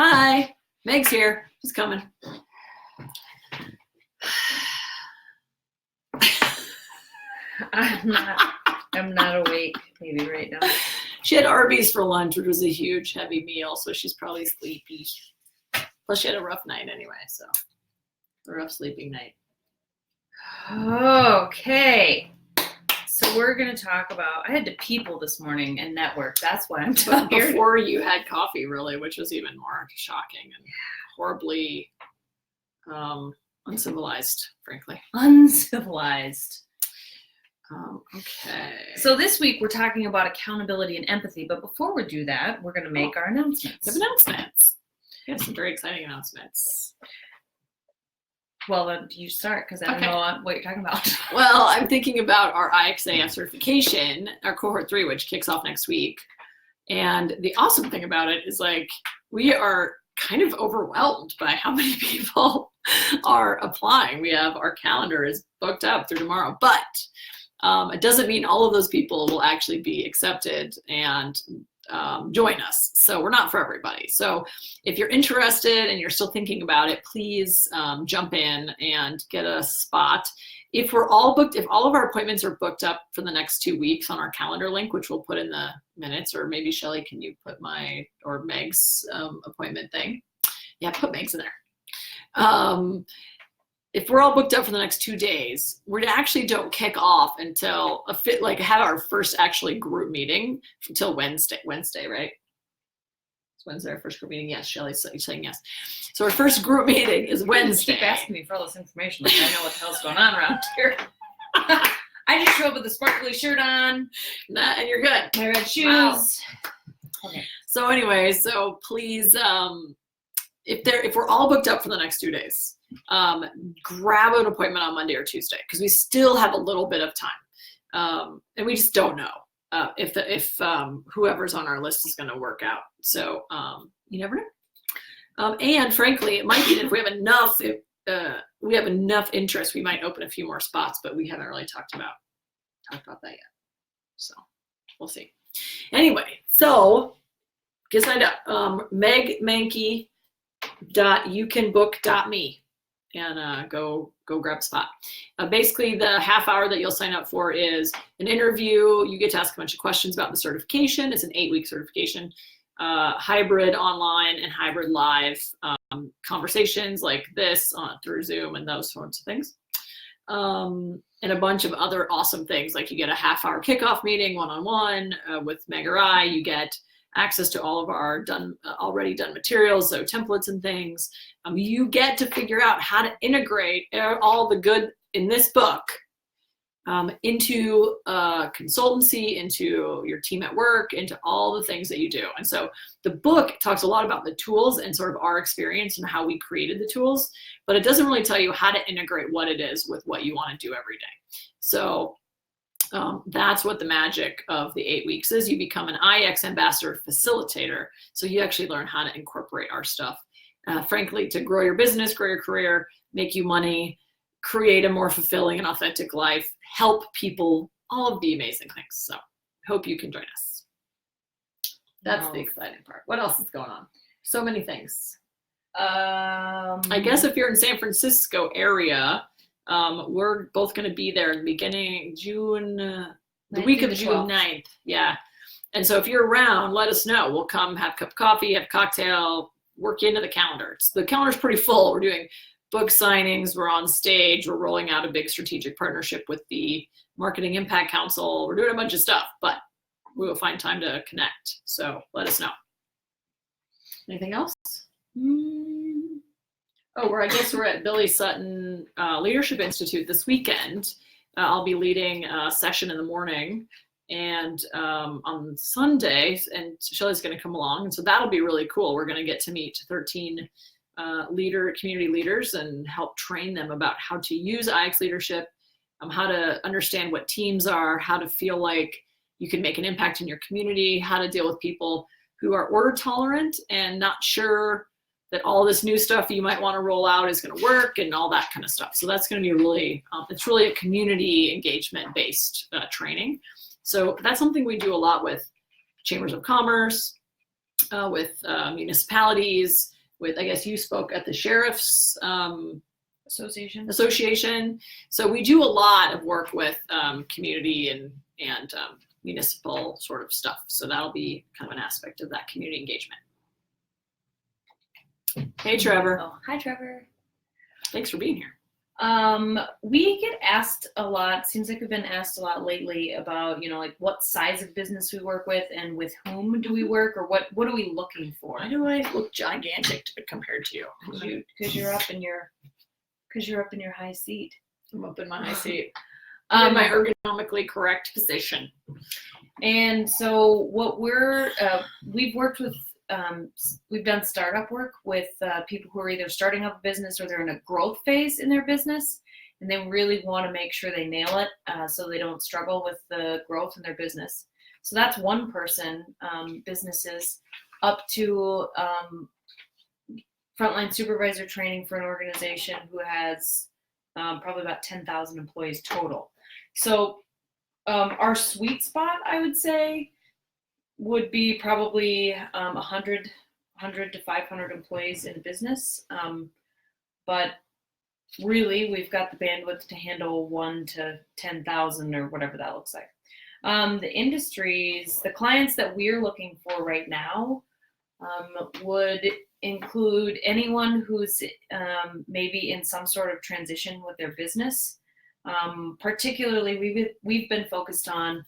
Hi, Meg's here. She's coming. I'm not awake maybe right now. She had Arby's for lunch, which was a huge, heavy meal, so she's probably sleepy. Plus, she had a rough night anyway, so a rough sleeping night. Okay. So we're going to talk about, I had to people this morning and network. That's why I'm talking here. Before you had coffee, really, which was even more shocking and horribly uncivilized, frankly. Uncivilized. Okay. So this week we're talking about accountability and empathy, but before we do that, we're going to make our announcements. We have announcements. We have some very exciting announcements. Well, then you start because I don't know what you're talking about. Well, I'm thinking about our IXAF certification, our cohort 3, which kicks off next week. And the awesome thing about it is we are kind of overwhelmed by how many people are applying. We have our calendar is booked up through tomorrow, but it doesn't mean all of those people will actually be accepted and join us. So we're not for everybody. So if you're interested and you're still thinking about it, please jump in and get a spot. If we're all booked, if all of our appointments are booked up for the next 2 weeks on our calendar link, which we'll put in the minutes, or maybe Shelly, can you put or Meg's appointment thing? Yeah, put Meg's in there. If we're all booked up for the next 2 days, we actually don't kick off until have our first actually group meeting until Wednesday, right? It's Wednesday, our first group meeting. Yes, Shelly's saying yes. So our first group meeting is Wednesday. Keep asking me for all this information. Like I know what the hell's going on around here. I just show up with a sparkly shirt on. And you're good. My red shoes. Wow. Okay. So anyway, please, if we're all booked up for the next 2 days, grab an appointment on Monday or Tuesday because we still have a little bit of time, and we just don't know if whoever's on our list is going to work out. So you never know. And frankly, it might be that if we have enough interest, we might open a few more spots, but we haven't really talked about that yet. So we'll see. Anyway, so get signed up. megmankey.youcanbook.me and go grab a spot. Basically, the half hour that you'll sign up for is an interview. You get to ask a bunch of questions about the certification. It's an 8-week certification, hybrid online and hybrid live conversations like this through Zoom and those sorts of things. And a bunch of other awesome things, like you get a half-hour kickoff meeting one-on-one with Meg or I. You get access to all of our already done materials, so templates and things. You get to figure out how to integrate all the good in this book into consultancy, into your team at work, into all the things that you do. And so the book talks a lot about the tools and sort of our experience and how we created the tools, but it doesn't really tell you how to integrate what it is with what you want to do every day. So that's what the magic of the 8 weeks is. You become an IX ambassador facilitator. So you actually learn how to incorporate our stuff, frankly, to grow your business, grow your career, make you money, create a more fulfilling and authentic life, help people, all of the amazing things. So hope you can join us. That's the exciting part. What else is going on? So many things. I guess if you're in San Francisco area, we're both going to be there in the beginning June, the week of June 9th. Yeah. And so if you're around, let us know. We'll come have a cup of coffee, have a cocktail, work into the calendar. The calendar's pretty full. We're doing book signings. We're on stage. We're rolling out a big strategic partnership with the Marketing Impact Council. We're doing a bunch of stuff, but we will find time to connect. So let us know. Anything else? Oh, I guess we're at Billy Sutton Leadership Institute this weekend. I'll be leading a session in the morning and on Sunday, and Shelly's going to come along. And so that'll be really cool. We're going to get to meet 13 community leaders and help train them about how to use IX leadership, how to understand what teams are, how to feel like you can make an impact in your community, how to deal with people who are order tolerant and not sure that all this new stuff you might want to roll out is going to work and all that kind of stuff. So that's going to be really, it's really a community engagement based training. So that's something we do a lot with chambers of commerce, with municipalities, with, I guess you spoke at the Sheriff's Association. So we do a lot of work with community and municipal sort of stuff. So that'll be kind of an aspect of that community engagement. Hey, Trevor. Oh, hi, Trevor. Thanks for being here. We get asked a lot, seems like we've been asked a lot lately about, like what size of business we work with and with whom do we work, or what are we looking for? Why do I look gigantic compared to you? Because you're up in your high seat. I'm up in my high seat. In my ergonomically correct position. And so what we've worked with, we've done startup work with people who are either starting up a business or they're in a growth phase in their business, and they really want to make sure they nail it so they don't struggle with the growth in their business. So that's one person, businesses up to frontline supervisor training for an organization who has probably about 10,000 employees total. So our sweet spot, I would say, would be probably 100 to 500 employees in a business. But really, we've got the bandwidth to handle 1 to 10,000 or whatever that looks like. The industries, the clients that we're looking for right now would include anyone who's maybe in some sort of transition with their business. Particularly, we've been focused on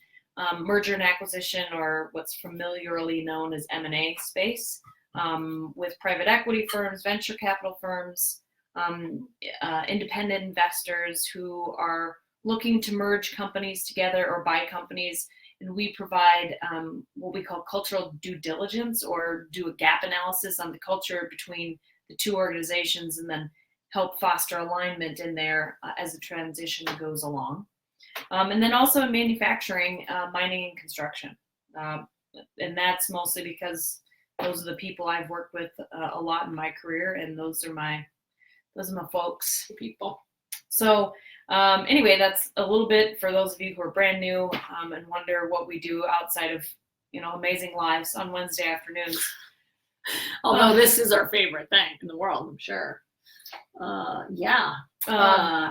merger and acquisition, or what's familiarly known as M&A space, with private equity firms, venture capital firms, independent investors who are looking to merge companies together or buy companies. And we provide what we call cultural due diligence, or do a gap analysis on the culture between the two organizations, and then help foster alignment in there as the transition goes along. And then also in manufacturing, mining and construction. And that's mostly because those are the people I've worked with a lot in my career, and those are my folks. People. So anyway, that's a little bit for those of you who are brand new and wonder what we do outside of, amazing lives on Wednesday afternoons. Although this is our favorite thing in the world, I'm sure. Yeah.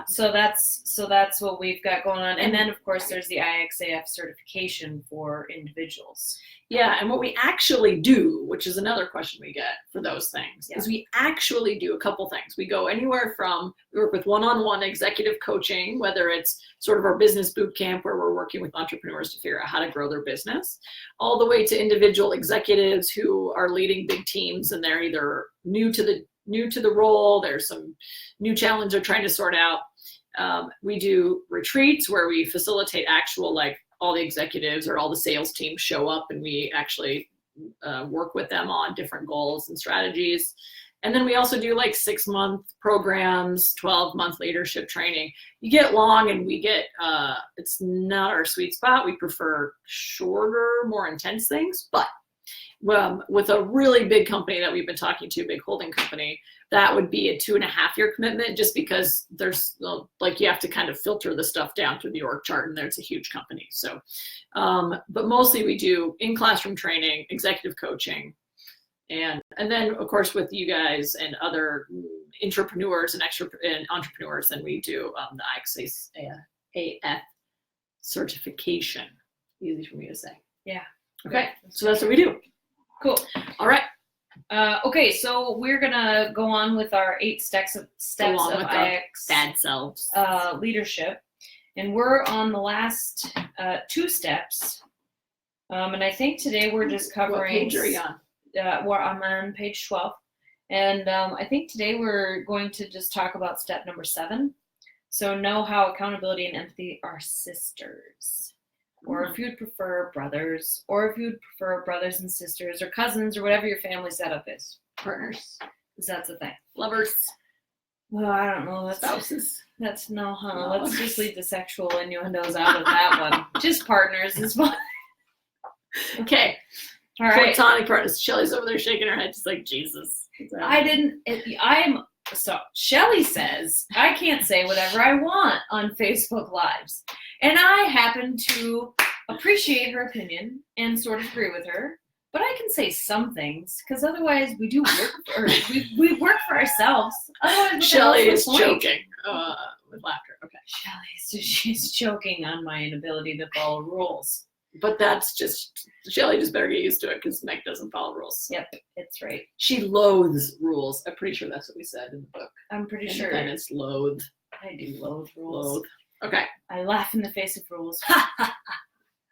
So that's what we've got going on. And then of course there's the IXAF certification for individuals. Yeah, and what we actually do, which is another question we get for those things, is we actually do a couple things. We go anywhere from, we work with one-on-one executive coaching, whether it's sort of our business boot camp where we're working with entrepreneurs to figure out how to grow their business, all the way to individual executives who are leading big teams, and they're either new to the role, there's some new challenge they're trying to sort out. We do retreats where we facilitate actual, like, all the executives or all the sales teams show up, and we actually work with them on different goals and strategies. And then we also do like 6-month programs, 12-month leadership training. You get long, and we get, it's not our sweet spot. We prefer shorter, more intense things, but with a really big company that we've been talking to, big holding company, that would be a 2.5-year commitment, just because there's you have to kind of filter the stuff down through the org chart, and there's a huge company. So, but mostly we do in-classroom training, executive coaching, and then of course with you guys and other entrepreneurs and entrepreneurs, then we do the IXAF certification. Easy for me to say. Yeah. Okay, so that's what we do. Cool. All right. Okay, so we're gonna go on with our 8 steps of IX bad selves leadership, and we're on the last 2 steps. And I think today we're just covering. What page are you on? I'm on page 12, and I think today we're going to just talk about step number 7. So know how accountability and empathy are sisters. Or if you'd prefer brothers, or if you'd prefer brothers and sisters, or cousins, or whatever your family setup is. Partners. Because that's the thing. Lovers. Well, I don't know. Spouses. That's no, huh? No. Let's just leave the sexual innuendos out of that one. Just partners is fine. Okay. All right. Platonic partners. Shelly's over there shaking her head just like, Jesus. So Shelly says, I can't say whatever I want on Facebook Lives. And I happen to appreciate her opinion and sort of agree with her. But I can say some things, because otherwise we do work, or we work for ourselves. Otherwise, Shelley is joking with laughter. Okay. She's joking on my inability to follow rules. But that's just, Shelley just better get used to it because Meg doesn't follow rules. Yep, it's right. She loathes rules. I'm pretty sure that's what we said in the book. I'm pretty sure. Independence, loathe. I do loathe rules. Loathe. Okay. I laugh in the face of rules.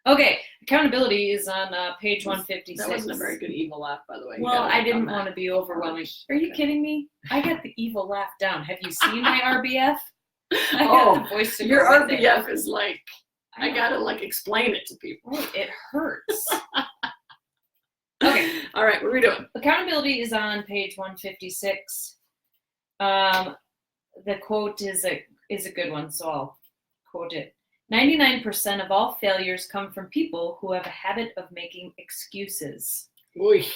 Okay, accountability is on page 156. That wasn't a very good evil laugh, by the way. Well, I didn't want to be overwhelming. Are you kidding me? I got the evil laugh down. Have you seen my RBF? I got the voice to your go with RBF it. is like, I gotta like explain it to people. Oh, it hurts. Okay. All right, what are we doing? Accountability is on page 156. The quote is a good one, so I'll quote it. 99% of all failures come from people who have a habit of making excuses. Oy.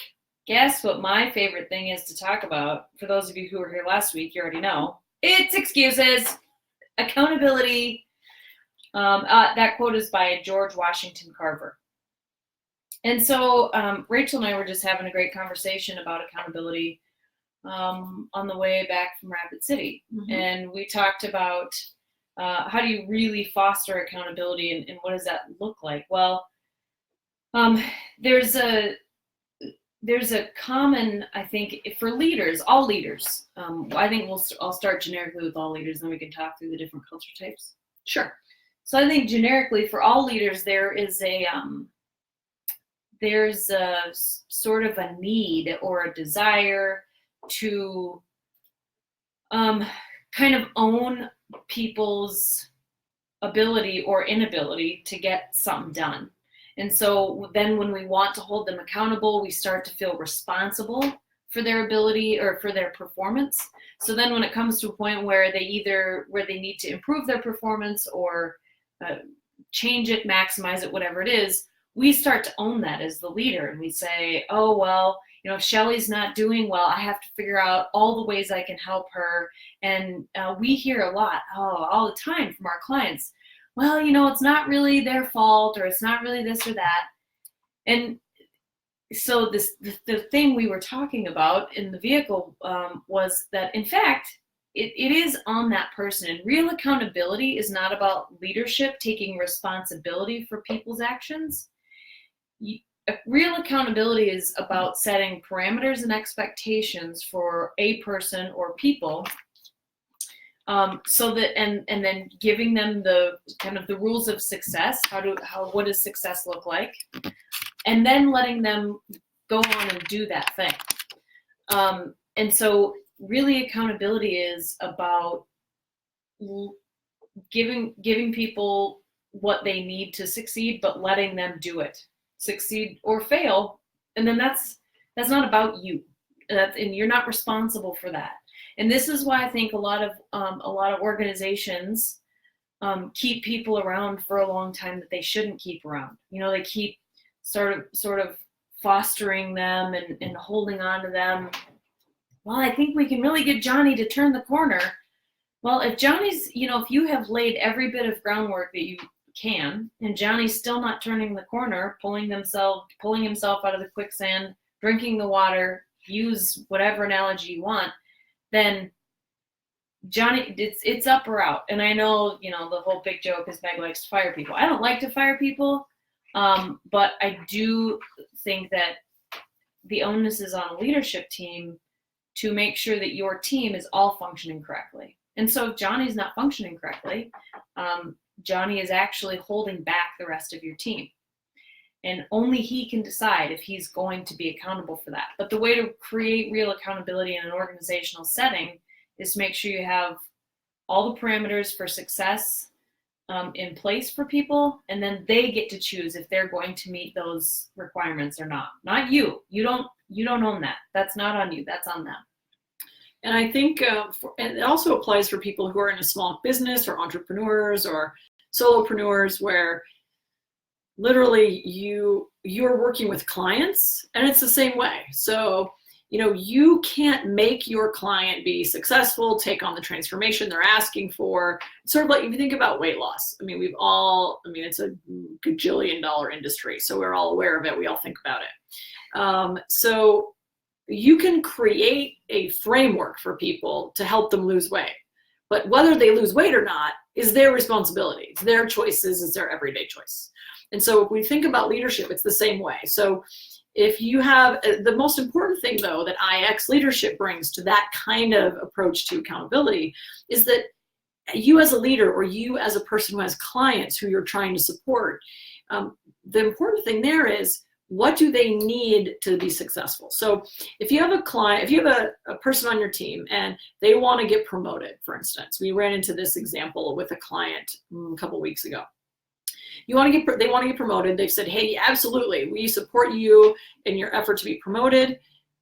Guess what my favorite thing is to talk about? For those of you who were here last week, you already know. It's excuses. Accountability. That quote is by George Washington Carver. And so Rachel and I were just having a great conversation about accountability on the way back from Rapid City. Mm-hmm. And we talked about how do you really foster accountability and what does that look like? Well, there's a common, I think, for leaders, all leaders. I think I'll start generically with all leaders, then we can talk through the different culture types. Sure. So I think generically for all leaders, there's a sort of a need or a desire to kind of own people's ability or inability to get something done. And so then when we want to hold them accountable, we start to feel responsible for their ability or for their performance. So then when it comes to a point where they need to improve their performance or change it, maximize it, whatever it is, we start to own that as the leader. And we say, oh, well, if Shelley's not doing well, I have to figure out all the ways I can help her. And we hear a lot, all the time from our clients, well, it's not really their fault, or it's not really this or that. And so the thing we were talking about in the vehicle was that, in fact, it is on that person. And real accountability is not about leadership taking responsibility for people's actions. Real accountability is about setting parameters and expectations for a person or people, so that and then giving them the kind of the rules of success. What does success look like, and then letting them go on and do that thing. And so, really, accountability is about giving people what they need to succeed, but letting them do it. Succeed or fail, and then that's not about you. And you're not responsible for that. And this is why I think a lot of organizations keep people around for a long time that they shouldn't keep around. They keep sort of fostering them and holding on to them. Well, I think we can really get Johnny to turn the corner. Well, if Johnny's, if you have laid every bit of groundwork that you can, and Johnny's still not turning the corner, pulling himself out of the quicksand, drinking the water, use whatever analogy you want, then Johnny, it's up or out. And I know, the whole big joke is Meg likes to fire people. I don't like to fire people, but I do think that the onus is on a leadership team to make sure that your team is all functioning correctly. And so if Johnny's not functioning correctly, Johnny is actually holding back the rest of your team. And only he can decide if he's going to be accountable for that. But the way to create real accountability in an organizational setting is to make sure you have all the parameters for success in place for people, and then they get to choose if they're going to meet those requirements or not. Not you. You don't own that. That's not on you. That's on them. And I think and it also applies for people who are in a small business or entrepreneurs or solopreneurs, where literally you're working with clients, and it's the same way. So, you can't make your client be successful, take on the transformation they're asking for. Sort of like if you think about weight loss. It's a gajillion-dollar industry, so we're all aware of it. We all think about it. So you can create a framework for people to help them lose weight. But whether they lose weight or not is their responsibility. It's their choices, it's their everyday choice. And so if we think about leadership, it's the same way. So if you have, the most important thing though that IX leadership brings to that kind of approach to accountability is that you as a leader, or you as a person who has clients who you're trying to support, the important thing there is, what do they need to be successful? So if you have a client, if you have a person on your team and they want to get promoted, for instance, we ran into this example with a client a couple weeks ago. They want to get promoted. They've said, hey, absolutely, we support you in your effort to be promoted.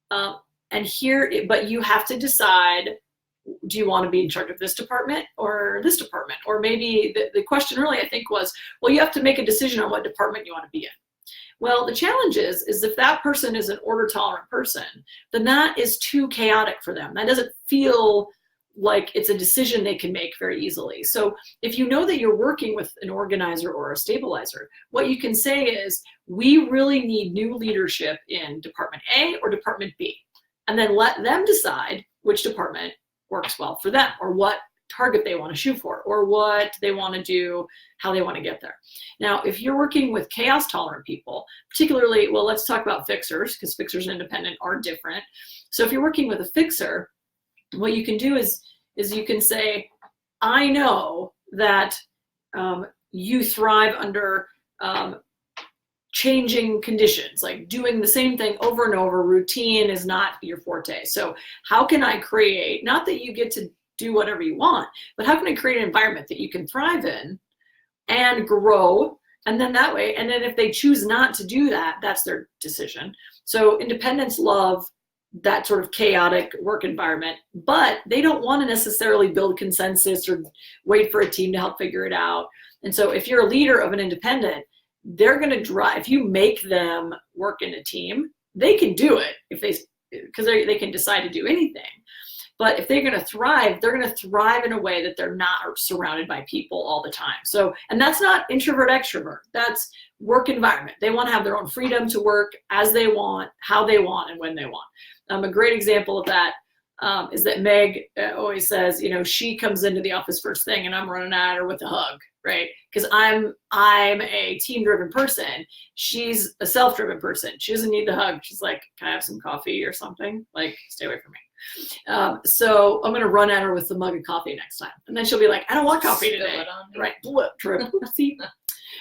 But you have to decide, do you want to be in charge of this department or this department? Or maybe the question earlier, I think, was, well, you have to make a decision on what department you want to be in. Well, the challenge is if that person is an order tolerant person, then that is too chaotic for them. That doesn't feel like it's a decision they can make very easily. So if you know that you're working with an organizer or a stabilizer, what you can say is, we really need new leadership in department A or department B, and then let them decide which department works well for them, or what target they want to shoot for, or what they want to do, how they want to get there. Now, if you're working with chaos tolerant people, particularly, well, let's talk about fixers, because fixers and independent are different. So if you're working with a fixer, what you can do is you can say, I know that you thrive under changing conditions, like doing the same thing over and over. Routine is not your forte. So how can I create, not that you get to do whatever you want, but how can I create an environment that you can thrive in and grow? And then that way, and then if they choose not to do that, that's their decision. So independents love that sort of chaotic work environment, but they don't want to necessarily build consensus or wait for a team to help figure it out. And so if you're a leader of an independent, they're going to drive, if you make them work in a team, they can do it because they can decide to do anything. But if they're going to thrive in a way that they're not surrounded by people all the time. So, and that's not introvert, extrovert. That's work environment. They want to have their own freedom to work as they want, how they want, and when they want. A great example of that is that Meg always says, she comes into the office first thing and I'm running at her with a hug, right? Because I'm a team-driven person. She's a self-driven person. She doesn't need the hug. She's like, can I have some coffee or something? Like, stay away from me. So I'm going to run at her with the mug of coffee next time. And then she'll be like, I don't want coffee today. Right.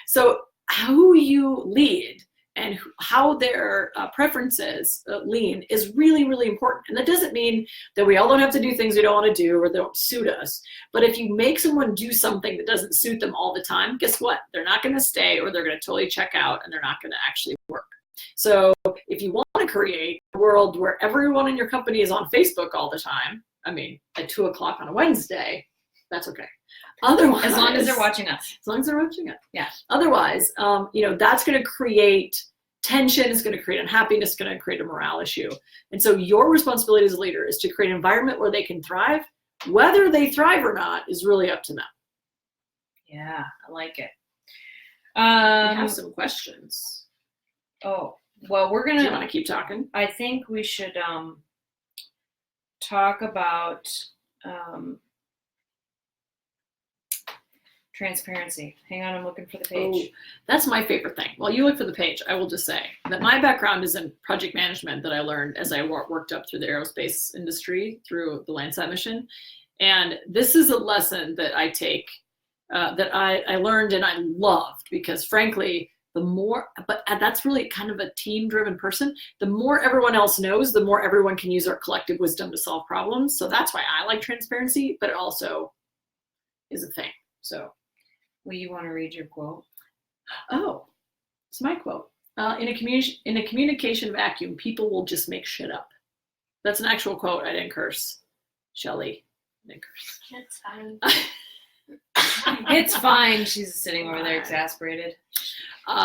So who you lead and how their preferences lean is really, really important. And that doesn't mean that we all don't have to do things we don't want to do or they don't suit us. But if you make someone do something that doesn't suit them all the time, guess what? They're not going to stay, or they're going to totally check out, and they're not going to actually work. So if you want to create a world where everyone in your company is on Facebook all the time, at 2:00 on a Wednesday, that's okay. Otherwise, as long as they're watching us. As long as they're watching us. Yeah. Otherwise, that's going to create tension, it's going to create unhappiness, it's going to create a morale issue. And so your responsibility as a leader is to create an environment where they can thrive. Whether they thrive or not is really up to them. Yeah, I like it. We have some questions. Oh, well, we're going to... Do you want to keep talking? I think we should talk about transparency. Hang on, I'm looking for the page. Oh, that's my favorite thing. While you look for the page, I will just say that my background is in project management that I learned as I worked up through the aerospace industry through the Landsat mission. And this is a lesson that I take, that I learned and I loved, because frankly, but that's really kind of a team-driven person. The more everyone else knows, the more everyone can use our collective wisdom to solve problems. So that's why I like transparency, but it also is a thing. So, well, you want to read your quote? Oh, it's my quote. In a communication vacuum, people will just make shit up. That's an actual quote. I didn't curse. Shelley, I didn't curse. It's fine. It's fine. She's sitting over there exasperated.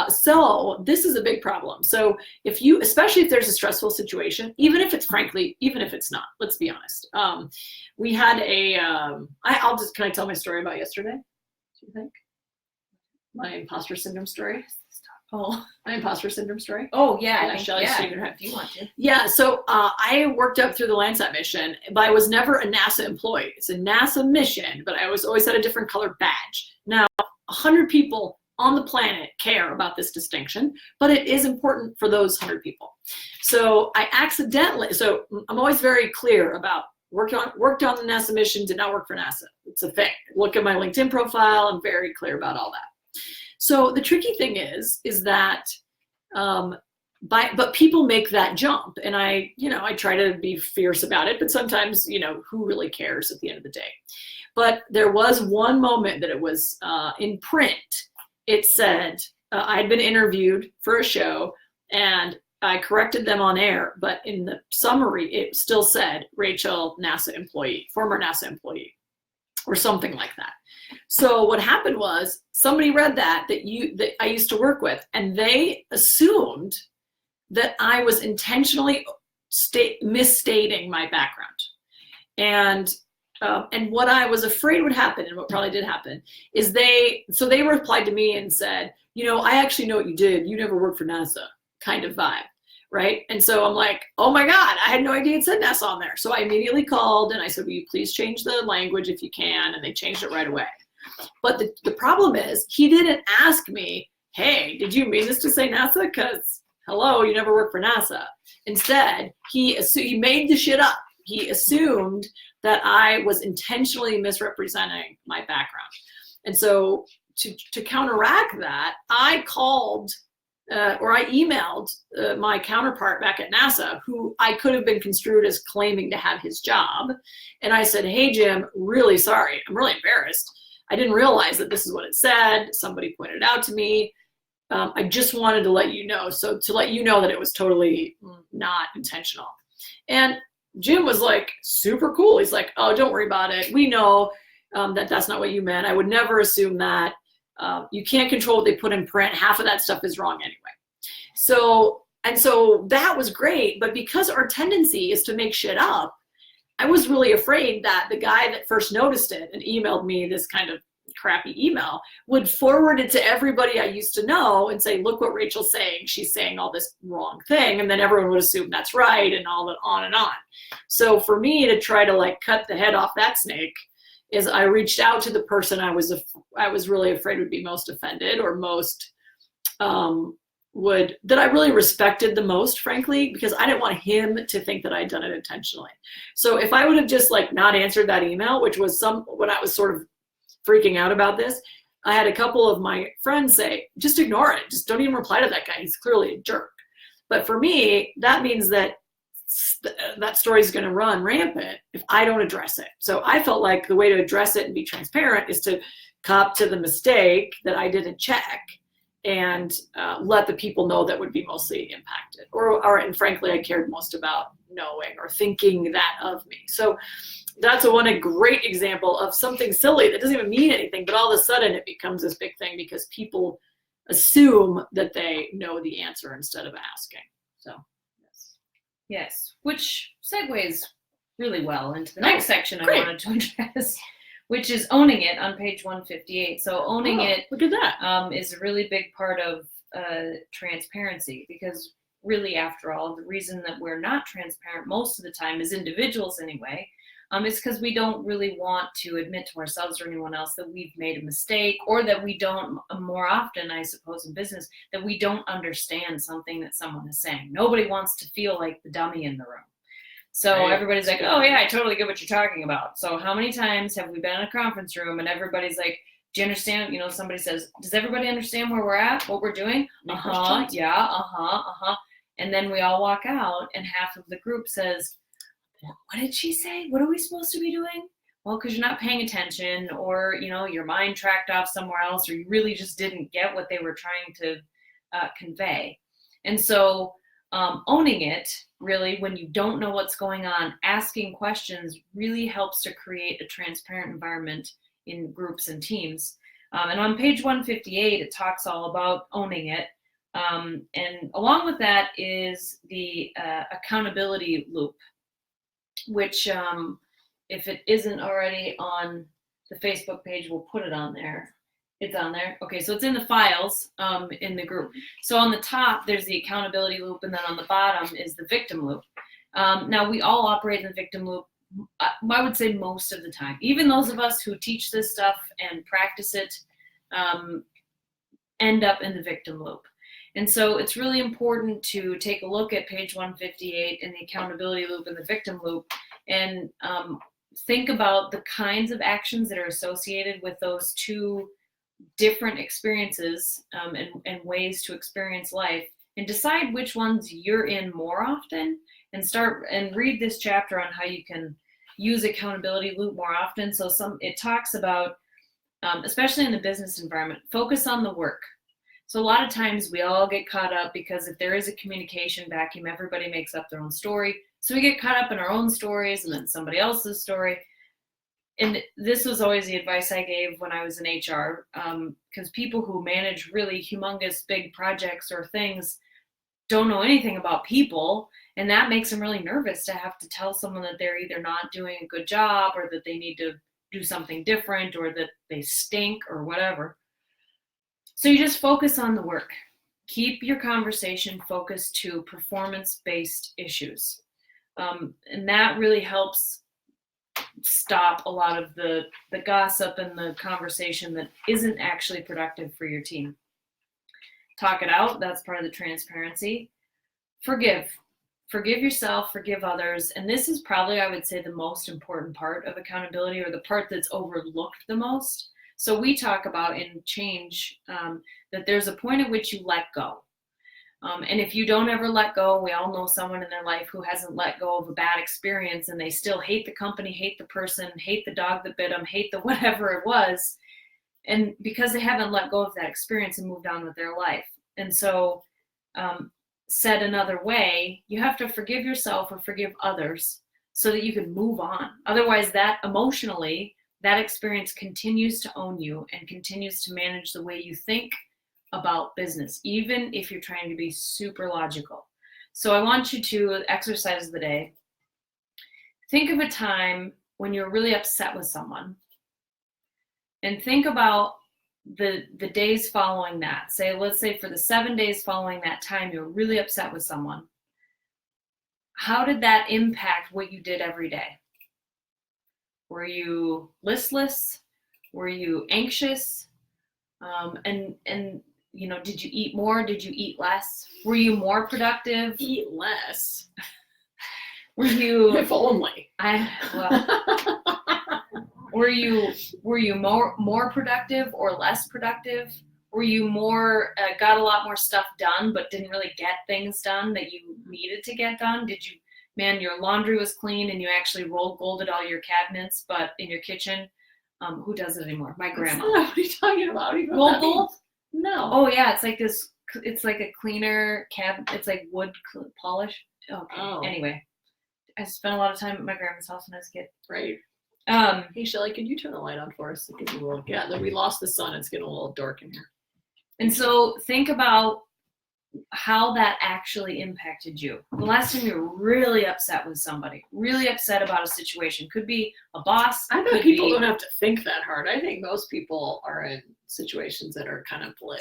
So this is a big problem. So especially if there's a stressful situation, even if it's not, let's be honest. We had can I tell my story about yesterday? Do you think? My imposter syndrome story? Oh, my imposter syndrome story. oh yeah, Yeah, shall I just figure it out? if you want to. Yeah, so I worked up through the Landsat mission, but I was never a NASA employee. It's a NASA mission, but I was always had a different colored badge. Now, 100 people on the planet care about this distinction, but it is important for those 100 people. So I'm always very clear about worked on the NASA mission, did not work for NASA. It's a thing. Look at my LinkedIn profile. I'm very clear about all that. So the tricky thing is that but people make that jump, and I try to be fierce about it, but sometimes, who really cares at the end of the day? But there was one moment that it was in print. It said, I had been interviewed for a show, and I corrected them on air, but in the summary, it still said Rachel, NASA employee, former NASA employee, or something like that. So what happened was somebody read that I used to work with, and they assumed that I was intentionally misstating my background. And what I was afraid would happen, and what probably did happen, is they replied to me and said, I actually know what you did. You never worked for NASA, kind of vibe, right? And so I'm like, oh my God, I had no idea it said NASA on there. So I immediately called and I said, will you please change the language if you can? And they changed it right away. But the problem is, he didn't ask me, hey, did you mean this to say NASA? Because hello, you never worked for NASA. Instead, he made the shit up. He assumed that I was intentionally misrepresenting my background. And so to counteract that, I called or I emailed my counterpart back at NASA, who I could have been construed as claiming to have his job. And I said, hey, Jim, really sorry. I'm really embarrassed. I didn't realize that this is what it said. Somebody pointed it out to me. I just wanted to let you know. So to let you know that it was totally not intentional. And Jim was like super cool. He's like, oh, don't worry about it. We know that that's not what you meant. I would never assume that. You can't control what they put in print. Half of that stuff is wrong anyway. So that was great. But because our tendency is to make shit up, I was really afraid that the guy that first noticed it and emailed me this kind of crappy email would forward it to everybody I used to know and say, look what Rachel's saying. She's saying all this wrong thing. And then everyone would assume that's right, and all that, on and on. So for me to try to cut the head off that snake is I reached out to the person I was really afraid would be most offended, or most that I really respected the most, frankly, because I didn't want him to think that I'd done it intentionally. So if I would have just not answered that email, which was when I was sort of freaking out about this, I had a couple of my friends say, just ignore it. Just don't even reply to that guy. He's clearly a jerk. But for me, that means that that story is going to run rampant if I don't address it. So I felt like the way to address it and be transparent is to cop to the mistake that I didn't check, and let the people know that would be mostly impacted. And frankly, I cared most about knowing or thinking that of me. So that's a great example of something silly that doesn't even mean anything, but all of a sudden it becomes this big thing because people assume that they know the answer instead of asking. So, yes, which segues really well into the next section I wanted to address, which is owning it on page 158. So owning it, look at that, is a really big part of transparency, because really, after all, the reason that we're not transparent most of the time, as individuals anyway, is because we don't really want to admit to ourselves or anyone else that we've made a mistake, or that we don't, more often, I suppose, in business, that we don't understand something that someone is saying. Nobody wants to feel like the dummy in the room. So everybody's like, oh yeah, I totally get what you're talking about. So how many times have we been in a conference room and everybody's like, do you understand? Somebody says, does everybody understand where we're at, what we're doing? Yeah, And then we all walk out and half of the group says, what did she say? What are we supposed to be doing? Well, because you're not paying attention, or, your mind tracked off somewhere else, or you really just didn't get what they were trying to convey. And so owning it, really, when you don't know what's going on, asking questions really helps to create a transparent environment in groups and teams. And on page 158, it talks all about owning it. And along with that is the accountability loop, which if it isn't already on the Facebook page, we'll put it on there. It's on there. Okay, so it's in the files in the group. So on the top, there's the accountability loop, and then on the bottom is the victim loop. Now, we all operate in the victim loop, I would say most of the time. Even those of us who teach this stuff and practice it end up in the victim loop. And so it's really important to take a look at page 158 in the accountability loop and the victim loop, and think about the kinds of actions that are associated with those two different experiences and ways to experience life, and decide which ones you're in more often, and start and read this chapter on how you can use accountability loop more often. So it talks about, especially in the business environment, focus on the work. So a lot of times we all get caught up because if there is a communication vacuum, everybody makes up their own story. So we get caught up in our own stories and then somebody else's story. And this was always the advice I gave when I was in HR, because people who manage really humongous big projects or things don't know anything about people, and that makes them really nervous to have to tell someone that they're either not doing a good job or that they need to do something different or that they stink or whatever. So you just focus on the work. Keep your conversation focused to performance-based issues. And that really helps stop a lot of the gossip and the conversation that isn't actually productive for your team. Talk it out. That's part of the transparency. Forgive yourself, forgive others. And this is probably, I would say, the most important part of accountability, or the part that's overlooked the most. So we talk about in change that there's a point at which you let go. And if you don't ever let go, we all know someone in their life who hasn't let go of a bad experience, and they still hate the company, hate the person, hate the dog that bit them, hate the whatever it was. And because they haven't let go of that experience and moved on with their life. And so, said another way, you have to forgive yourself or forgive others so that you can move on. Otherwise, that emotionally, that experience continues to own you and continues to manage the way you think about business, even if you're trying to be super logical. So I want you to exercise the day. Think of a time when you're really upset with someone, and think about the days following that. Let's say for the 7 days following that time, you're really upset with someone. How did that impact what you did every day? Were you listless? Were you anxious? And did you eat more? Did you eat less? Were you more productive? Eat less. Were you? If only. Were you more productive or less productive? Were you more got a lot more stuff done but didn't really get things done that you needed to get done? Did you, your laundry was clean and you actually golded all your cabinets, but in your kitchen, who does it anymore? My grandma. What are you talking about? Gold? No. Oh yeah, it's like this. It's like a cleaner cabinet. It's like wood polish. Okay. Oh. Anyway, I spent a lot of time at my grandma's house when I was a kid. Right. Hey Shelly, could you turn the light on for us? We lost the sun. It's getting a little dark in here. And so think about how that actually impacted you. The last time you were really upset with somebody, really upset about a situation, could be a boss. I bet people don't have to think that hard. I think most people are in situations that are kind of bleh.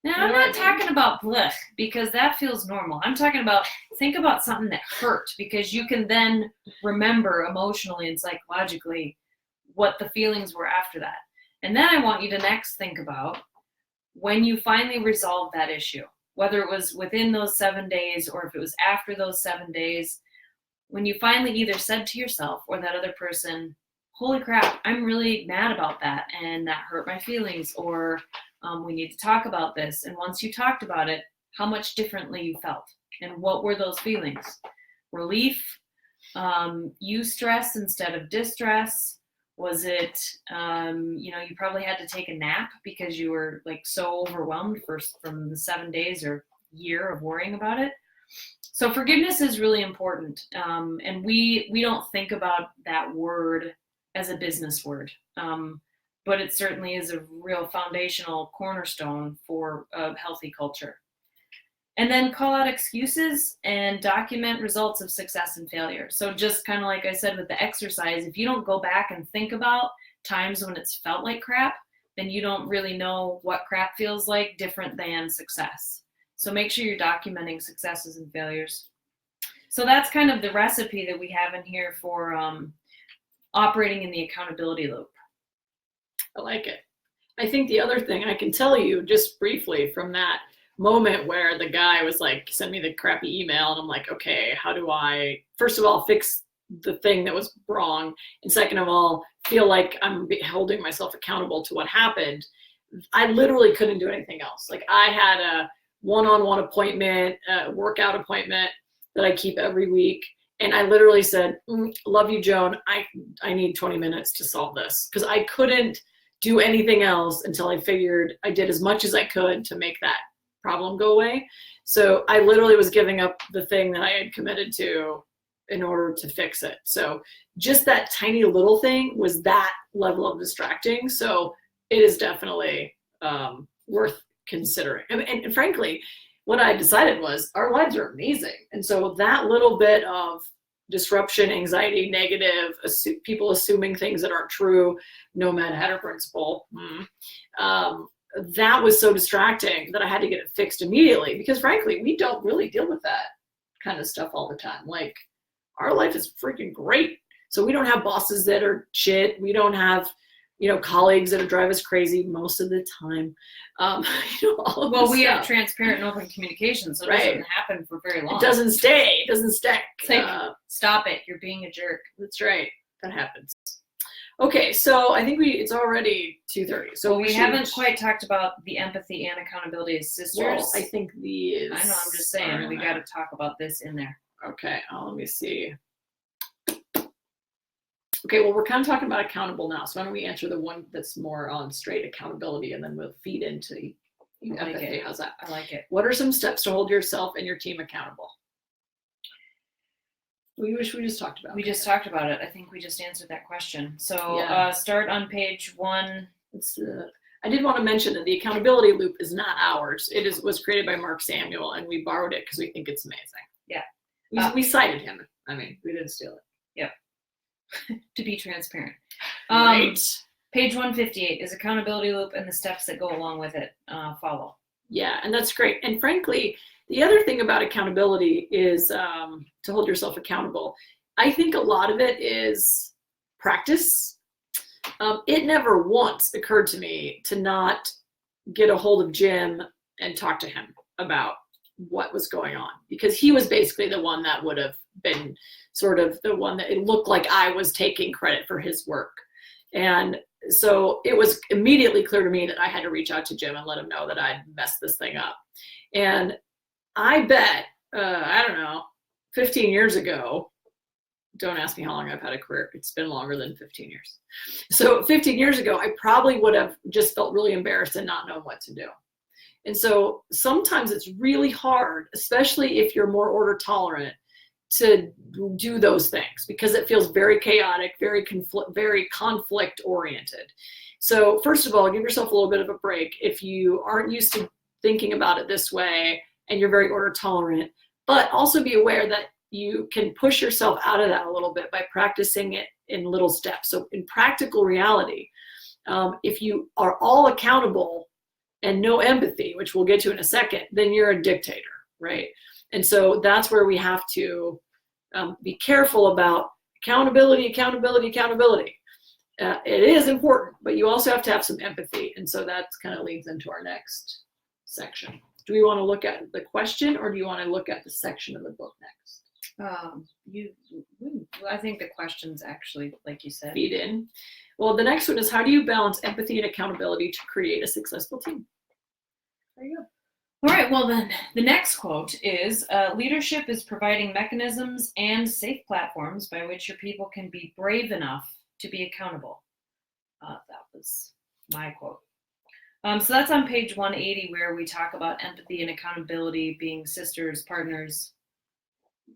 Now, I'm not talking about blech because that feels normal. I'm talking about, think about something that hurt, because you can then remember emotionally and psychologically what the feelings were after that. And then I want you to next think about when you finally resolved that issue, whether it was within those 7 days or if it was after those 7 days, when you finally either said to yourself or that other person, holy crap, I'm really mad about that and that hurt my feelings, or we need to talk about this. And once you talked about it, how much differently you felt and what were those feelings? Relief, eustress instead of distress. Was it, you probably had to take a nap because you were like so overwhelmed from the 7 days or year of worrying about it. So forgiveness is really important. And we don't think about that word as a business word. But it certainly is a real foundational cornerstone for a healthy culture. And then call out excuses and document results of success and failure. So just kind of like I said with the exercise, if you don't go back and think about times when it's felt like crap, then you don't really know what crap feels like different than success. So make sure you're documenting successes and failures. So that's kind of the recipe that we have in here for operating in the accountability loop. I like it. I think the other thing I can tell you just briefly from that moment where the guy was like, send me the crappy email, and I'm like, okay, how do I, first of all, fix the thing that was wrong, and second of all, feel like I'm holding myself accountable to what happened. I literally couldn't do anything else. Like, I had a one-on-one appointment, workout appointment that I keep every week, and I literally said, love you, Joan, I need 20 minutes to solve this, because I couldn't do anything else until I figured I did as much as I could to make that problem go away. So I literally was giving up the thing that I had committed to in order to fix it. So just that tiny little thing was that level of distracting. So it is definitely worth considering. And frankly, what I decided was our lives are amazing. And so that little bit of disruption, anxiety, negative, people assuming things that aren't true, nomad header principle, that was so distracting that I had to get it fixed immediately, because frankly, we don't really deal with that kind of stuff all the time. Like, our life is freaking great. So we don't have bosses that are shit. We don't have, colleagues that drive us crazy most of the time. We have transparent and open communication, so it doesn't happen for very long. It doesn't stay. It doesn't stack. Stop it. You're being a jerk. That's right. That happens. Okay, so I think it's already 2:30. So we haven't quite talked about the empathy and accountability as sisters. Well, I think these. I know. I'm just saying we got to talk about this in there. Okay. Let me see. Okay, well, we're kind of talking about accountable now, so why don't we answer the one that's more on straight accountability, and then we'll feed into empathy. How's that? I like it. What are some steps to hold yourself and your team accountable? We just talked about. We just talked about it. I think we just answered that question. So start on page 1. I did want to mention that the accountability loop is not ours. It was created by Mark Samuel, and we borrowed it because we think it's amazing. Yeah. We cited him. I mean, we didn't steal it. Yep. To be transparent. Right. Page 158 is accountability loop and the steps that go along with it. Follow. Yeah, and that's great. And frankly, the other thing about accountability is to hold yourself accountable. I think a lot of it is practice. It never once occurred to me to not get a hold of Jim and talk to him about what was going on, because he was basically the one that would have been sort of the one that it looked like I was taking credit for his work. And so it was immediately clear to me that I had to reach out to Jim and let him know that I'd messed this thing up. And I bet, 15 years ago, don't ask me how long I've had a career. It's been longer than 15 years. So 15 years ago, I probably would have just felt really embarrassed and not known what to do. And so sometimes it's really hard, especially if you're more order tolerant, to do those things, because it feels very chaotic, very conflict oriented. So first of all, give yourself a little bit of a break if you aren't used to thinking about it this way and you're very order tolerant, but also be aware that you can push yourself out of that a little bit by practicing it in little steps. So in practical reality, if you are all accountable and no empathy, which we'll get to in a second, then you're a dictator, right? And so that's where we have to be careful about accountability. It is important, but you also have to have some empathy. And so that kind of leads into our next section. Do we want to look at the question, or do you want to look at the section of the book next? I think the questions actually, like you said, feed in. Well, the next one is, how do you balance empathy and accountability to create a successful team? There you go. All right, well then, the next quote is, leadership is providing mechanisms and safe platforms by which your people can be brave enough to be accountable. That was my quote. So that's on page 180, where we talk about empathy and accountability being sisters, partners,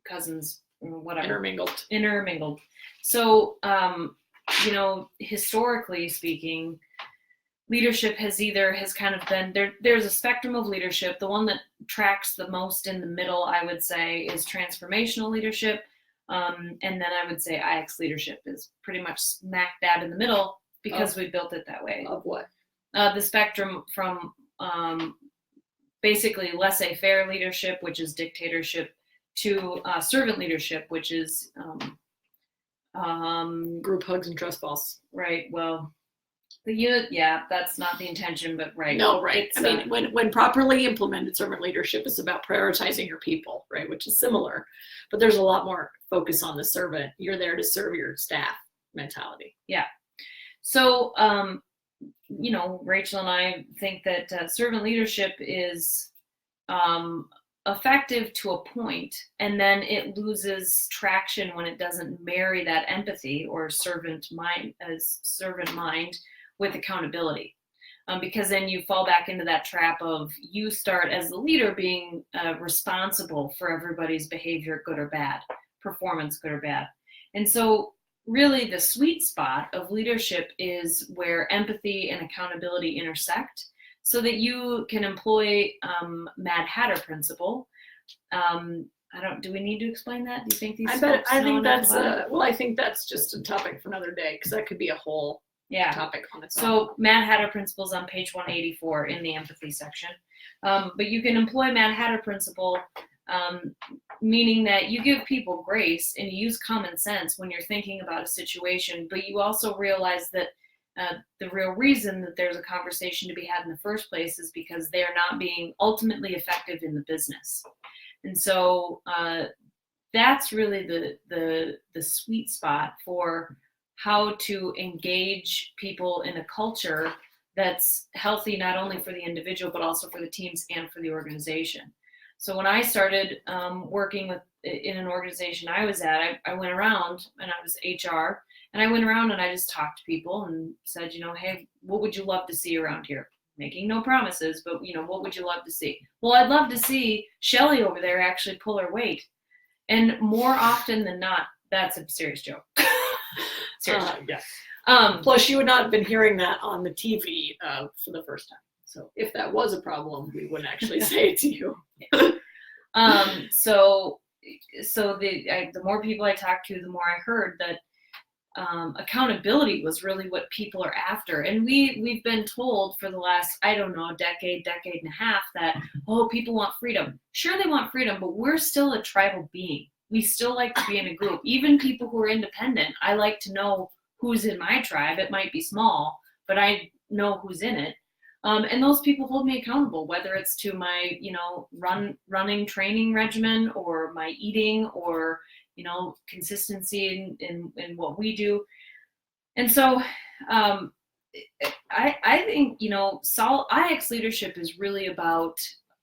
cousins, whatever. Intermingled. So, historically speaking, leadership has kind of been there's a spectrum of leadership. The one that tracks the most in the middle, I would say, is transformational leadership. And then I would say IX leadership is pretty much smack dab in the middle, because we built it that way. Of what? the spectrum from basically laissez-faire leadership, which is dictatorship, to servant leadership, which is group hugs and trust falls. Right. Well, yeah, that's not the intention, but right. No, right. I mean, when properly implemented, servant leadership is about prioritizing your people, right? Which is similar, but there's a lot more focus on the servant. You're there to serve your staff mentality. Yeah. So, Rachel and I think that servant leadership is effective to a point, and then it loses traction when it doesn't marry that empathy or servant mind with accountability, because then you fall back into that trap of you start as the leader being responsible for everybody's behavior, good or bad, performance, good or bad. And so really the sweet spot of leadership is where empathy and accountability intersect, so that you can employ Mad Hatter principle. Do we need to explain that? Do you think I think that's just a topic for another day, because that could be a whole topic on its own. So Mad Hatter principle is on page 184 in the empathy section. But you can employ Mad Hatter principle, meaning that you give people grace and you use common sense when you're thinking about a situation, but you also realize that the real reason that there's a conversation to be had in the first place is because they are not being ultimately effective in the business. And so that's really the sweet spot for how to engage people in a culture that's healthy, not only for the individual, but also for the teams and for the organization. So when I started working in an organization I was at, I went around, and I was HR, and I went around and I just talked to people and said, hey, what would you love to see around here? Making no promises, but what would you love to see? Well, I'd love to see Shelly over there actually pull her weight. And more often than not, that's a serious joke. Seriously. Yeah. Plus, you would not have been hearing that on the TV for the first time. So if that was a problem, we wouldn't actually say it to you. So the more people I talked to, the more I heard that accountability was really what people are after. And we've been told for the last, decade and a half that, people want freedom. Sure, they want freedom, but we're still a tribal being. We still like to be in a group. Even people who are independent, I like to know who's in my tribe. It might be small, but I know who's in it. And those people hold me accountable, whether it's to my, running training regimen, or my eating, or, consistency in what we do. And so I think, IX leadership is really about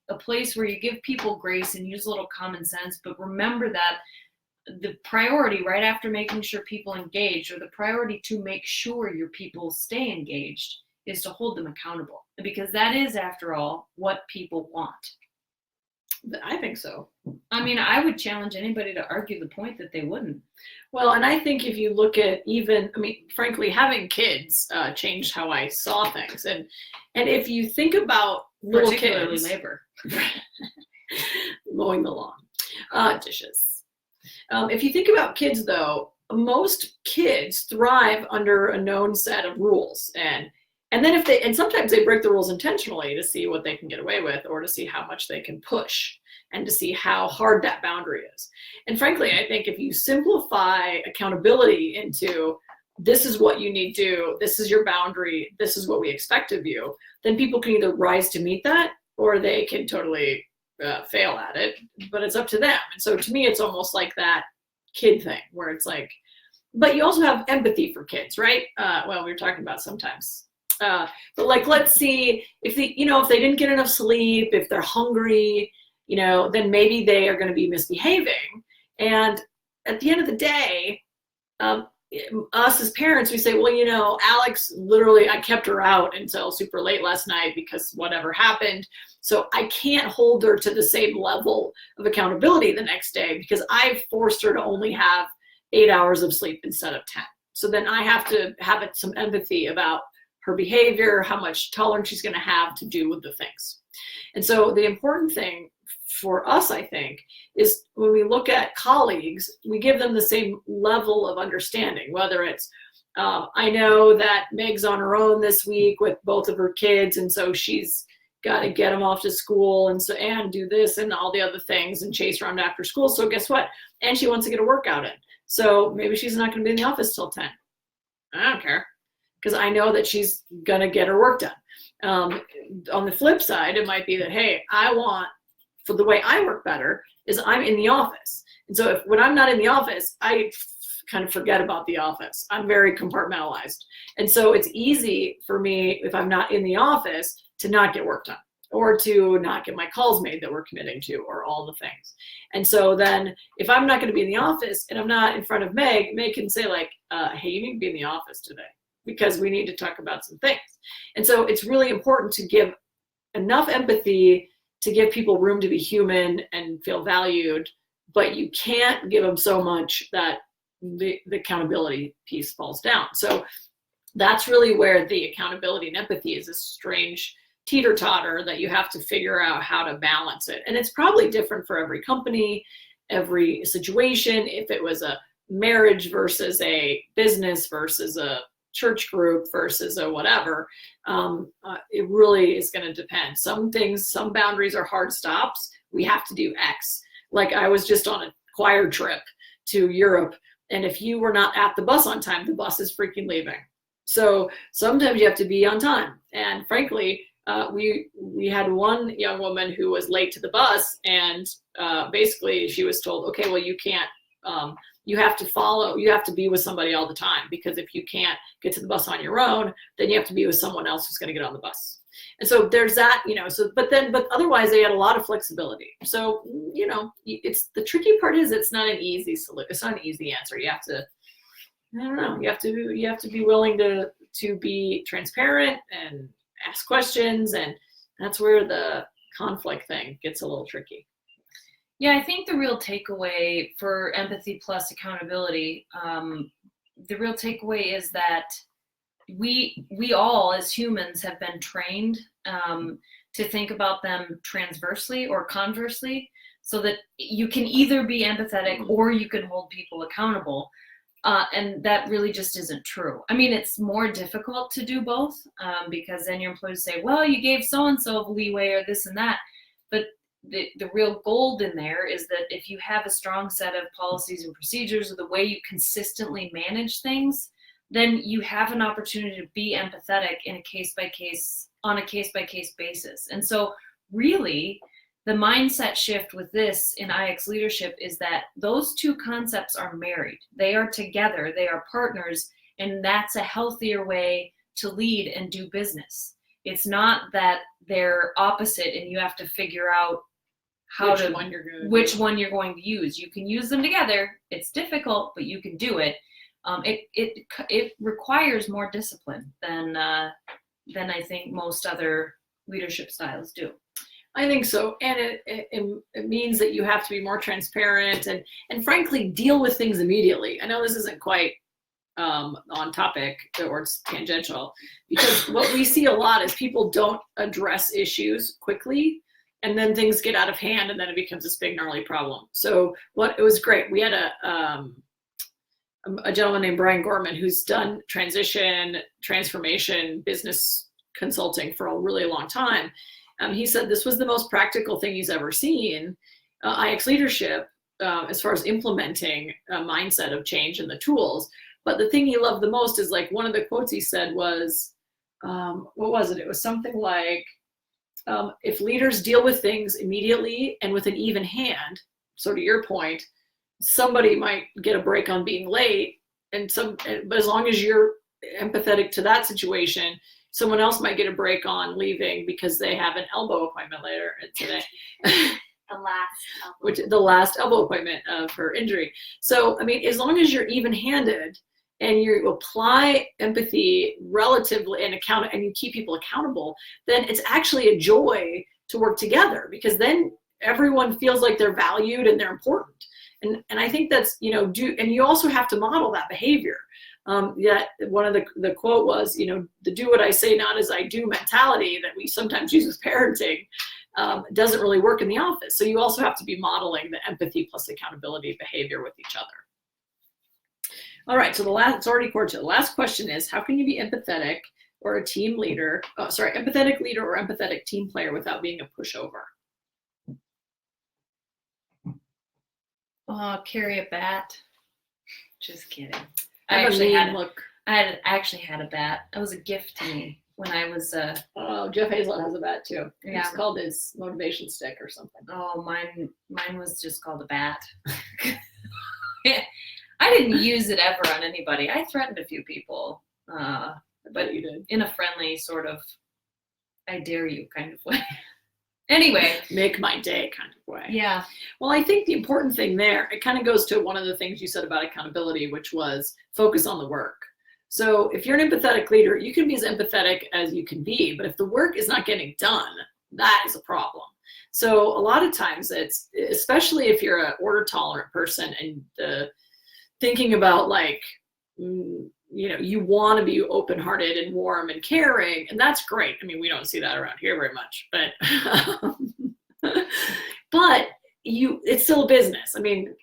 a place where you give people grace and use a little common sense, but remember that the priority right after making sure people engage, or the priority to make sure your people stay engaged, is to hold them accountable, because that is, after all, what people want. I think so. I mean, I would challenge anybody to argue the point that they wouldn't. Well, and I think if you look at frankly, having kids changed how I saw things. And if you think about little particularly kids, labor, mowing the lawn, dishes. If you think about kids, though, most kids thrive under a known set of rules, and then sometimes they break the rules intentionally to see what they can get away with, or to see how much they can push, and to see how hard that boundary is. And frankly, I think if you simplify accountability into, this is what you need to do, this is your boundary, this is what we expect of you, then people can either rise to meet that, or they can totally fail at it, but it's up to them. And so to me, it's almost like that kid thing where it's like, but you also have empathy for kids, right? We were talking about sometimes. But like, let's see if they didn't get enough sleep, if they're hungry, then maybe they are going to be misbehaving. And at the end of the day, us as parents, we say, well, Alex, literally, I kept her out until super late last night because whatever happened. So I can't hold her to the same level of accountability the next day because I've forced her to only have 8 hours of sleep instead of 10. So then I have to have some empathy about her behavior, how much tolerance she's going to have to do with the things. And so the important thing for us, I think, is when we look at colleagues, we give them the same level of understanding, whether it's, I know that Meg's on her own this week with both of her kids, and so she's got to get them off to school and do this and all the other things and chase around after school. So guess what? And she wants to get a workout in. So maybe she's not going to be in the office till 10. I don't care, because I know that she's going to get her work done. On the flip side, it might be that, hey, I want, for the way I work better, is I'm in the office. And so when I'm not in the office, I kind of forget about the office. I'm very compartmentalized. And so it's easy for me, if I'm not in the office, to not get work done, or to not get my calls made that we're committing to, or all the things. And so then if I'm not going to be in the office and I'm not in front of Meg, Meg can say like, hey, you need to be in the office today because we need to talk about some things. And so it's really important to give enough empathy to give people room to be human and feel valued, but you can't give them so much that the accountability piece falls down. So that's really where the accountability and empathy is a strange teeter-totter that you have to figure out how to balance it. And it's probably different for every company, every situation. If it was a marriage versus a business versus a church group versus a whatever, it really is going to depend. Some things, some boundaries are hard stops. We have to do X. Like I was just on a choir trip to Europe, and if you were not at the bus on time, the bus is freaking leaving. So sometimes you have to be on time. And frankly, we had one young woman who was late to the bus, and basically she was told, okay, well, you can't, you have to be with somebody all the time, because if you can't get to the bus on your own, then you have to be with someone else who's going to get on the bus. And so there's that, but otherwise they had a lot of flexibility. So, it's the tricky part is it's not an easy solution. It's not an easy answer. You have to, I don't know, you have to be willing to be transparent and ask questions. And that's where the conflict thing gets a little tricky. Yeah, I think the real takeaway for empathy plus accountability, the real takeaway is that we all as humans have been trained to think about them transversely or conversely, so that you can either be empathetic or you can hold people accountable. And that really just isn't true. I mean, it's more difficult to do both because then your employees say, well, you gave so-and-so leeway or this and that. But the real gold in there is that if you have a strong set of policies and procedures or the way you consistently manage things, then you have an opportunity to be empathetic on a case-by-case basis. And so really, the mindset shift with this in IX leadership is that those two concepts are married. They are together, they are partners, and that's a healthier way to lead and do business. It's not that they're opposite and you have to figure out which one you're going to use. You can use them together. It's difficult, but you can do it. It requires more discipline than I think most other leadership styles do. I think so, and it means that you have to be more transparent and frankly deal with things immediately. I know this isn't quite on topic or it's tangential, because what we see a lot is people don't address issues quickly, and then things get out of hand, and then it becomes this big gnarly problem. So it was great. We had a gentleman named Brian Gorman who's done transformation, business consulting for a really long time. He said this was the most practical thing he's ever seen, IX leadership, as far as implementing a mindset of change and the tools. But the thing he loved the most is, like, one of the quotes he said was, what was it? It was something like, if leaders deal with things immediately and with an even hand, so to your point, somebody might get a break on being late, but as long as you're empathetic to that situation, someone else might get a break on leaving because they have an elbow appointment later today. The last elbow appointment of her injury. So, I mean, as long as you're even-handed and you apply empathy relatively and you keep people accountable, then it's actually a joy to work together, because then everyone feels like they're valued and they're important. And I think that's, and you also have to model that behavior. Yet one of the quote was, the do what I say, not as I do mentality that we sometimes use as parenting. doesn't really work in the office. So you also have to be modeling the empathy plus accountability behavior with each other. All right, so it's already core 2. The last question is, how can you be empathetic or a team leader, empathetic leader or empathetic team player without being a pushover? Carry a bat. Just kidding. I actually had a bat. It was a gift to me when I was. Oh, Jeff Hazlett has a bat too. Yeah. It's called his motivation stick or something. Oh, mine was just called a bat. I didn't use it ever on anybody. I threatened a few people, but you did. In a friendly sort of, I dare you kind of way. Anyway. Make my day kind of way. Yeah. Well, I think the important thing there, it kind of goes to one of the things you said about accountability, which was focus on the work. So if you're an empathetic leader, you can be as empathetic as you can be, but if the work is not getting done, that is a problem. So a lot of times it's, especially if you're an order tolerant person and thinking about like, you want to be open-hearted and warm and caring, and that's great. I mean, we don't see that around here very much, but it's still a business. I mean,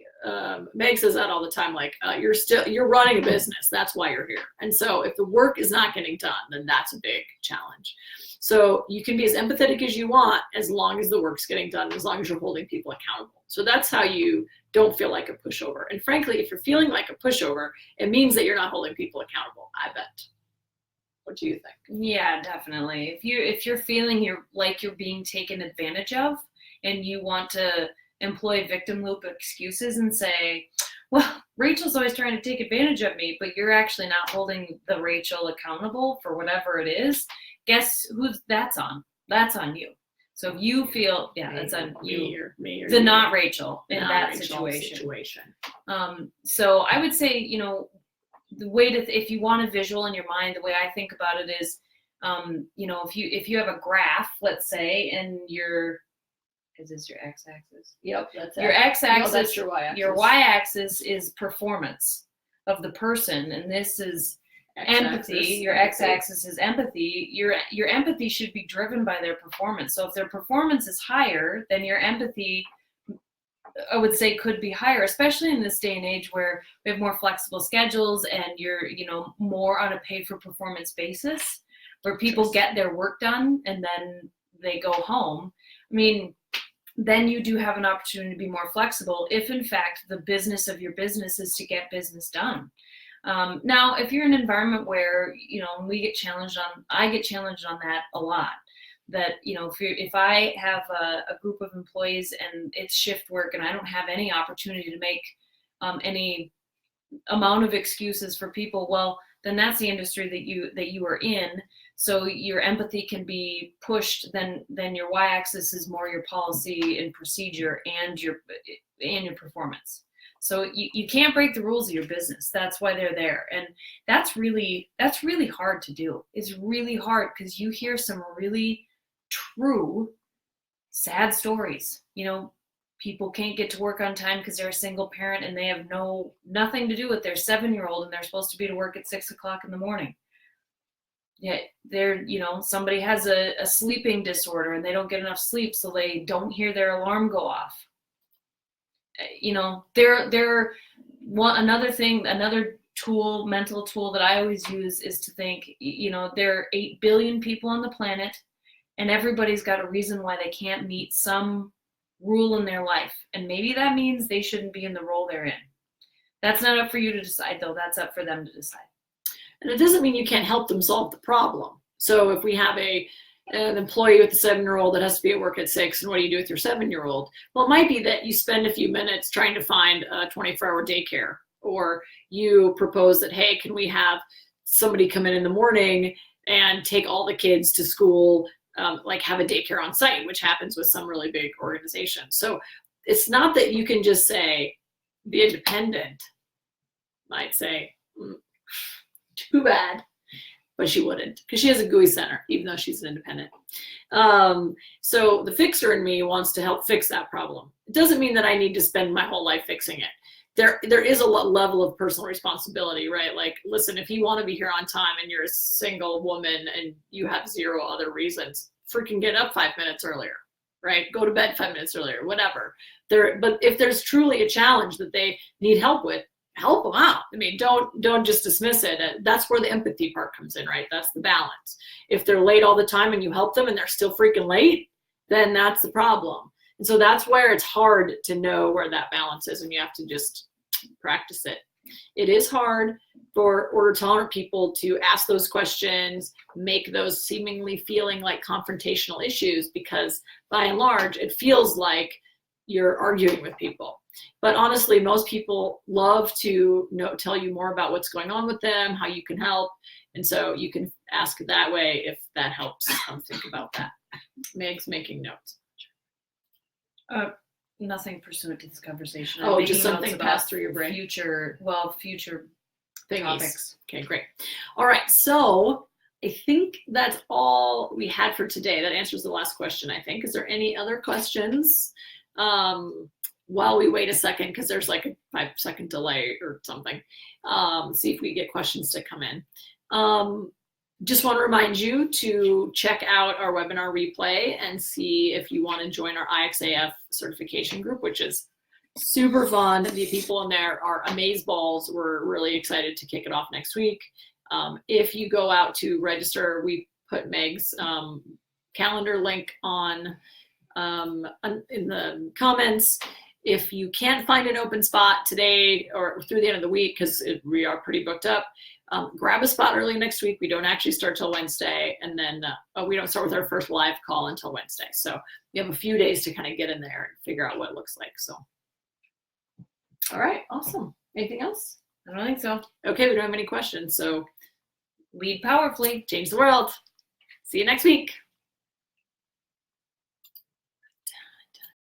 Meg says that all the time, like you're running a business. That's why you're here. And so if the work is not getting done, then that's a big challenge. So you can be as empathetic as you want, as long as the work's getting done, as long as you're holding people accountable. So that's how you don't feel like a pushover. And frankly, if you're feeling like a pushover, it means that you're not holding people accountable, I bet. What do you think? Yeah, definitely. If you're feeling you're being taken advantage of, and you want to employ victim loop excuses and say, well, Rachel's always trying to take advantage of me, but you're actually not holding the Rachel accountable for whatever it is, guess who that's on? That's on you. So if you feel, that's on you. Me or the you. Not Rachel in Not that Rachel situation. So I would say, the way if you want a visual in your mind, the way I think about it is, if you have a graph, let's say, and is this your x-axis? Yep, that's your x-axis. No, that's your y-axis. Your y-axis is performance of the person, and this is empathy. Your x-axis is empathy. Your empathy should be driven by their performance. So if their performance is higher, then your empathy, I would say, could be higher, especially in this day and age where we have more flexible schedules and you're, more on a pay for performance basis, where people get their work done and then they go home. I mean, then you do have an opportunity to be more flexible if in fact the business of your business is to get business done. Now, if you're in an environment where, I get challenged on that a lot, that, if I have a group of employees and it's shift work and I don't have any opportunity to make any amount of excuses for people, well, then that's the industry that you are in. So your empathy can be pushed, then your y-axis is more your policy and procedure and your performance. So you can't break the rules of your business. That's why they're there. And that's really hard to do. It's really hard because you hear some really true, sad stories. People can't get to work on time because they're a single parent and they have nothing to do with their 7-year-old and they're supposed to be to work at 6:00 in the morning. Yet somebody has a sleeping disorder and they don't get enough sleep, so they don't hear their alarm go off. Another mental tool that I always use is to think, there are 8 billion people on the planet and everybody's got a reason why they can't meet some rule in their life. And maybe that means they shouldn't be in the role they're in. That's not up for you to decide, though. That's up for them to decide. And it doesn't mean you can't help them solve the problem. So if we have an employee with a 7-year-old that has to be at work at 6, and what do you do with your 7-year-old? Well, it might be that you spend a few minutes trying to find a 24-hour daycare, or you propose that, hey, can we have somebody come in the morning and take all the kids to school, like have a daycare on site, which happens with some really big organizations. So it's not that you can just say, the independent might say, too bad, but she wouldn't, because she has a GUI center, even though she's an independent. So the fixer in me wants to help fix that problem. It doesn't mean that I need to spend my whole life fixing it. There is a level of personal responsibility, right? Like, listen, if you want to be here on time and you're a single woman and you have 0 other reasons, freaking get up 5 minutes earlier. right? Go to bed 5 minutes earlier, whatever. But if there's truly a challenge that they need help with, help them out. I mean, don't just dismiss it. That's where the empathy part comes in, right? That's the balance. If they're late all the time and you help them and they're still freaking late, then that's the problem. And so that's where it's hard to know where that balance is, and you have to just practice it. It is hard for order tolerant people to ask those questions, make those seemingly feeling like confrontational issues, because by and large, it feels like you're arguing with people. But honestly, most people love to tell you more about what's going on with them, how you can help. And so you can ask that way if that helps. Think about that. Meg's making notes. Nothing pursuant to this conversation. Oh, just something passed through your brain. Future thingies. topics. Okay, great. All right, so I think that's all we had for today. That answers the last question, I think. Is there any other questions? While we wait a second, because there's like a 5-second delay or something. See if we get questions to come in. Just want to remind you to check out our webinar replay and see if you want to join our IXAF certification group, which is super fun. The people in there are amazeballs. We're really excited to kick it off next week. If you go out to register, we put Meg's calendar link on in the comments. If you can't find an open spot today or through the end of the week, because we are pretty booked up, grab a spot early next week. We don't actually start till Wednesday, and then we don't start with our first live call until Wednesday. So we have a few days to kind of get in there and figure out what it looks like. So, all right, awesome. Anything else? I don't think so. Okay, we don't have any questions. So lead powerfully, change the world. See you next week.